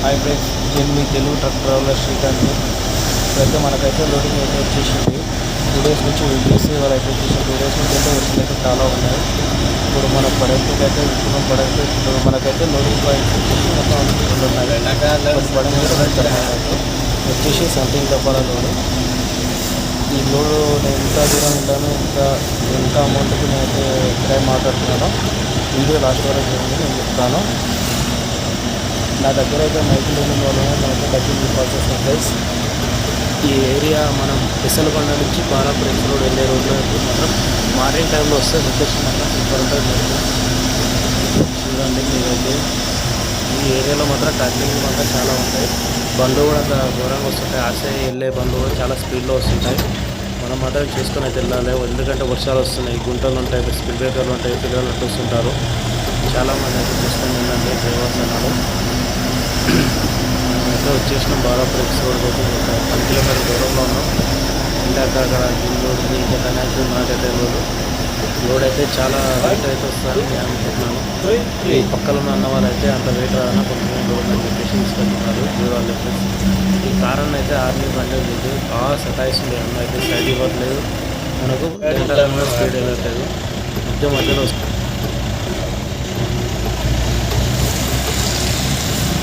Hi friends, నేను మీ Telugu truck traveller Srikanth. ఇప్పుడైతే మనకైతే లోడింగ్ అయితే వచ్చేసింది. 2 డేస్ నుంచి వెయిట్ చేసి వాళ్ళైతే వచ్చేసి 2 డేస్ నుంచి అయితే వర్షాలు అయితే చాలా ఉన్నాయి. ఇప్పుడు మన పడవకి అయితే ఇప్పుడు మనకైతే లోడింగ్ పాయింట్స్ వచ్చేసి మొత్తం వచ్చేసి సంథింగ్ డబ్బాలలోని ఈ లోడు నేను ఎంత దూరం ఉంటాను, ఎంత అమౌంట్కి నేనైతే కిరాయి మాట్లాడుతున్నానో వీడియో లాస్ట్ వరకు నేను చెప్తాను. నా దగ్గర అయితే మైకులు లేని వల్ల మనకి డబ్బులు ఇవ్వాల్సి వస్తుంది ఫ్రెండ్స్. ఈ ఏరియా మనం విసలకొండ నుంచి బాలాపురం రోడ్ వెళ్ళే రోడ్లో మాత్రం మార్నింగ్ టైంలో వస్తే లొకేషన్ మాత్రం సూపర్ ఉంటుంది. చూడండి మీరైతే ఈ ఏరియాలో మాత్రం ట్రాఫిక్ మాత్రం చాలా ఉంటాయి. బండ్లు కూడా ఘోరంగా వస్తుంటాయి. ఆశ వెళ్ళే బండ్లు కూడా చాలా స్పీడ్లో వస్తుంటాయి. మనం మాత్రం చేసుకొని అయితే వెళ్ళాలి. ఎందుకంటే వర్షాలు వస్తున్నాయి, గుంటలు ఉంటాయి, స్పీడ్ బ్రేకర్లు ఉంటాయి, పిల్లలు వస్తుంటారు. చాలామంది అయితే చేసుకొని వెళ్ళండి డ్రైవర్స్ అన్నారు. అయితే వచ్చేసినాం బాలాపురం రోడ్ అయితే 10 కిలోమీటర్ల దూరంలో ఉన్నాం. ఇందాక అక్కడ లోడ్ ఇంకా కనెక్ట్ నాకైతే లోడ్ అయితే చాలా వెయిట్ అయితే వస్తుందని నేను అనుకుంటున్నాను. ఈ పక్కన ఉన్న అన్న వాళ్ళు అయితే అంత వెయిట్ రాదన్నా కొంచెం లోడ్ అని చెప్పేసి తీసుకెళ్తున్నారు. వాళ్ళు ఈ కారణం అయితే ఆర్మీ బండి లేదు, బాగా సతాయిస్తుంది. అన్న అయితే సైడ్ ఇవ్వట్లేదు, మనకు స్పీడ్ వెళ్ళట్లేదు, మధ్యలో వస్తుంది.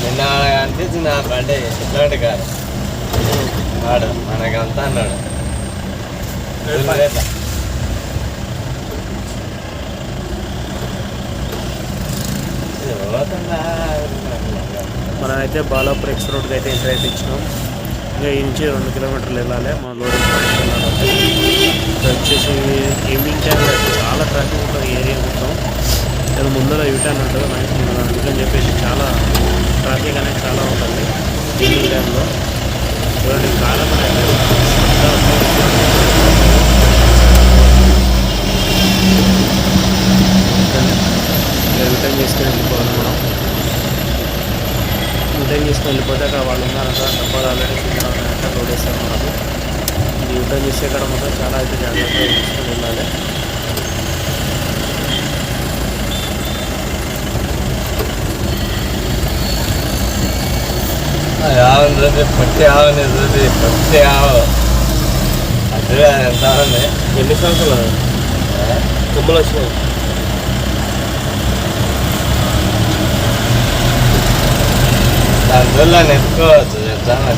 నిన్న అనిపించింది ఆ బండి ఎట్లాంటి కాదు వాడు మనకంతా అన్నాడు. మనమైతే బాలాపురం ఎక్స్ రోడ్కి అయితే ఎంటర్ అయితే ఇచ్చినాం. ఇంకా ఈ నుంచి 2 కిలోమీటర్లు వెళ్ళాలి మన లోడింగ్ పాయింట్కి వెళ్ళాలంటే. వచ్చేసి ఈవినింగ్ టైంలో అయితే చాలా ట్రాఫిక్ ఉంటుంది ఏరియా మొత్తం. నేను ముందర యూటర్న్ ఉంటుంది అందుకని చెప్పేసి చాలా ట్రాఫిక్ అనేది చాలా ఉంటుంది ఈవినింగ్ టైంలో. చూడండి కాలం అనేది రిటర్న్ చేసుకుని వెళ్ళిపోవాలి. మనం రిటర్న్ చేసుకుని వెళ్ళిపోతే అక్కడ వాళ్ళు ఉన్నారు కదా, డబ్బాలు ఆల్రెడీ సిద్ధంగా ఉన్నాయంటే లోడ్ వేస్తారు మనకు. ఇది రిటర్న్ చేసే కాడ మొత్తం చాలా అయితే జాగ్రత్తగా తీసుకొని వెళ్ళాలి. పట్టి ఆవుని చూసి పట్టి ఆవు అది ఎంత ఉంది. ఎన్ని సంవత్సరాలు కొమ్మలు వచ్చినాయి. దాని వల్ల నెట్టుకోవచ్చు చెప్తాను.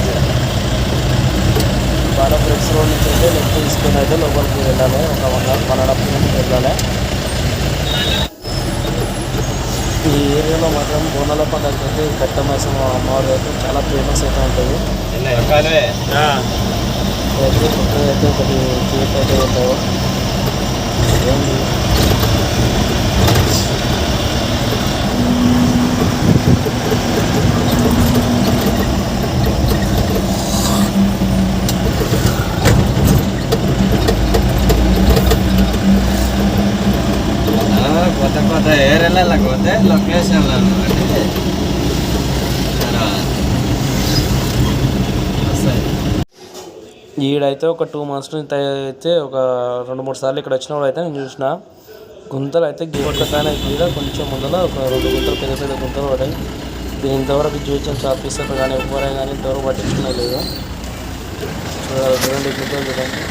బాలాపురం ఎక్స్ రోడ్ నుంచి అయితే లెఫ్ట్ తీసుకొని అయితే లోపలికి వెళ్ళాలి. ఒక 1.5 కిలోమీటర్ వెళ్ళాలి. ఈ ఏరియాలో మాత్రం బోనాల పండుగ అయితే కట్టమైసం అమ్మవారు అయితే చాలా ఫేమస్ అయితే ఉంటుంది. అయితే కొత్తగా అయితే ఒకటి గేట్ అయితే ఉంటాయో ఏంటి కొత్త ఏరియాలో పోతే లొకేషన్లో ఈడైతే ఒక 2 months నుంచి అయితే ఒక 2-3 సార్లు ఇక్కడ వచ్చినప్పుడు అయితే నేను చూసిన గుంతలు అయితే గేట్ల కానీ మీద కొంచెం ముందర ఒక 2 గుంతలు పెద్ద గుంతలు పడాయి. దీని ఇంతవరకు జిహెచ్ఎంసీ ఆఫీసర్ కానీ ఎవరైనా కానీ ఇంతవరకు పట్టించుకునే లేదు. చూడండి గుంతలు చూడండి.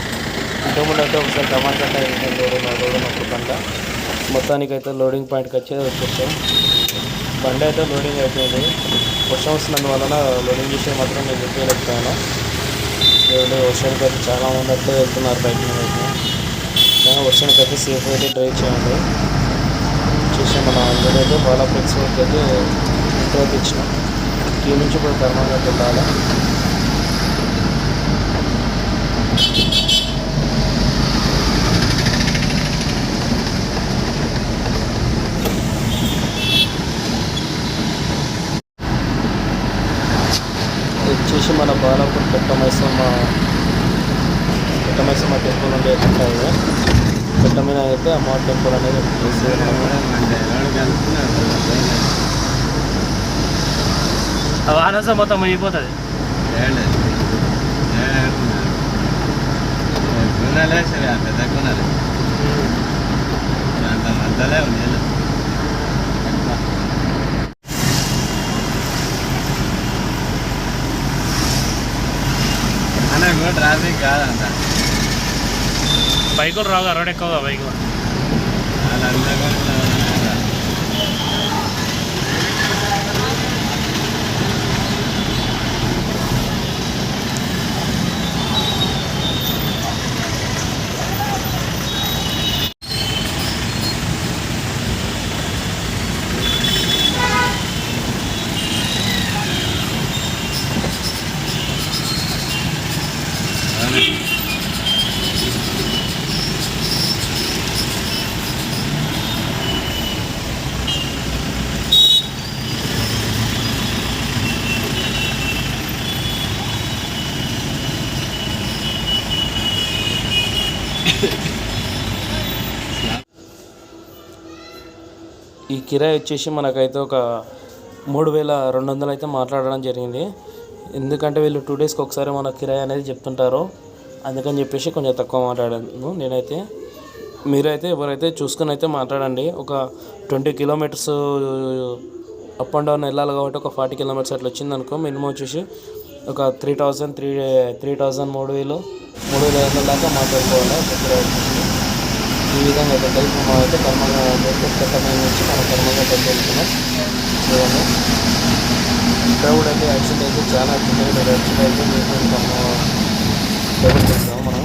ఇంతకుముందు అయితే ఒకసారి టమాటా లోడ్ ఉన్నప్పుడు పంట మొత్తానికి అయితే లోడింగ్ పాయింట్కి వచ్చేసాం. బండి అయితే లోడింగ్ అయిపోయింది. వర్షం వస్తున్నందువలన లోడింగ్ చేసే మాత్రం నేను చెప్పలేకపోయాను. వర్షానికి అయితే చాలామంది అయితే వెళ్తున్నారు బైక్ మీద అయితే. కానీ వర్షానికి అయితే సేఫ్ అయితే డ్రైవ్ చేయండి. చేసి మన అందరూ అయితే బాలాపురం ఎక్స్ రోడ్కి అయితే ఇంటర్ అయితే ఇచ్చినాం. ఈ నుంచి ఇప్పుడు ధర్మంగా వెళ్ళాలి. వచ్చేసి మన బాలాపూర్ కట్టమైసమ్మ టెంపుల్ నుండి అయితే కట్ట మీద అయితే అమ్మవారి టెంపుల్ అనేది వానస మొత్తం అయిపోతుంది. పెద్ద కొనాలి మధ్యలో ఉంది. ఎక్కువ ట్రాఫిక్ కాదంట. బైకులు రావుగా, రోడ్ ఎక్కువగా బైకులు. వాళ్ళంతా ఈ కిరాయి వచ్చేసి మనకైతే ఒక 3,200 అయితే మాట్లాడడం జరిగింది. ఎందుకంటే వీళ్ళు 2 డేస్కి ఒకసారి మన కిరాయి అనేది చెప్తుంటారు, అందుకని చెప్పేసి కొంచెం తక్కువ మాట్లాడాను నేనైతే. మీరైతే ఎవరైతే చూసుకుని అయితే మాట్లాడండి. ఒక 20 కిలోమీటర్స్ అప్ అండ్ డౌన్ వెళ్ళాలి కాబట్టి ఒక 40 కిలోమీటర్స్ అట్లా వచ్చింది అనుకో, మినిమం వచ్చేసి ఒక 3,000 3,500 దాకా మాట్లాడుకోవాలి ఒక కిరాయి వచ్చేసి. ఈ విధంగా అయితే టైప్ మా అయితే కర్మంగా నుంచి మనం కర్మంగా వెళ్తున్నాం. చూడండి, ఇక్కడ కూడా అయితే యాక్సిడెంట్ అయితే చాలా అవుతుంది. యాక్సిడెంట్ అయితే మీకు డబుల్ చేస్తాము మనం.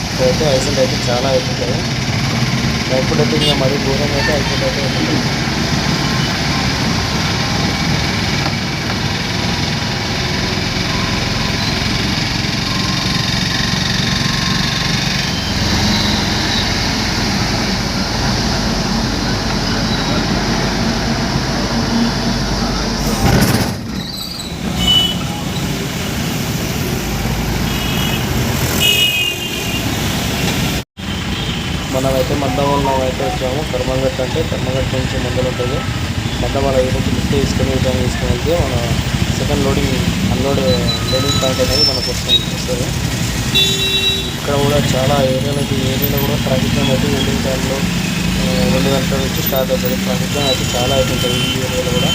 ఇక్కడైతే యాక్సిడెంట్ అయితే చాలా అవుతుంటాయి. ఎప్పుడైతే ఇంకా మరీ దూరం అయితే యాక్సిడెంట్ అయితే అవుతుంది. మనమైతే మందవరం అయితే వచ్చాము. కర్మంగట్ అంటే కర్మంగట్ నుంచి మందలు ఉంటుంది. మందవరం ఈరోజు లిఫ్ట్ తీసుకుని విధంగా తీసుకుని వెళ్తే మన సెకండ్ లోడింగ్ లోడింగ్ పాయింట్ అనేది మనకు వస్తుంది. ఇక్కడ కూడా చాలా ఏరియాలో కూడా ట్రాఫిక్ జామ్ అయితే ఈవినింగ్ టైంలో 2 గంటల నుంచి స్టార్ట్ అవుతుంది. ట్రాఫిక్ జామ్ అయితే చాలా అవుతుంటుంది ఈ ఏరియాలో కూడా.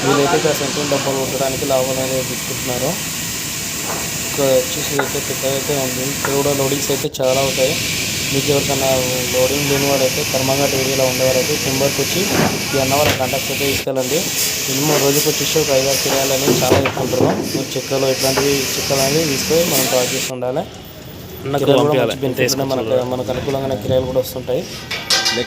వీళ్ళైతే ఇక్కడ సెంట్రల్ డబ్బాలు కొట్టడానికి లాభాలు అనేది తీసుకుంటున్నారు. ఇక్కడ వచ్చేసి అయితే పెద్దగా అయితే ఉంది. ఇక్కడ కూడా లోడింగ్స్ అయితే చాలా అవుతాయి. మీకు ఎవరికైనా లోడింగ్ లేని వాడైతే కర్మంగట్ ఏరియాలో ఉండేవారైతే టింబర్కి వచ్చి ఈ అన్నవాళ్ళ కాంటాక్ట్స్ అయితే తీసుకెళ్ళండి. మినిమం రోజుకి వచ్చేసి ఒక 5-6 కిరాయిలు అనేది చాలా ఎక్కుంటున్నాం. చెక్కలు ఇట్లాంటివి చెక్కలు అనేది తీసుకొని మనం టాక్ చేసి ఉండాలి. కిరాయిలు కూడా మంచి బెనిఫిట్స్ ఉన్నాయి. మనకు అనుకూలంగానే కిరాయిలు కూడా వస్తుంటాయి.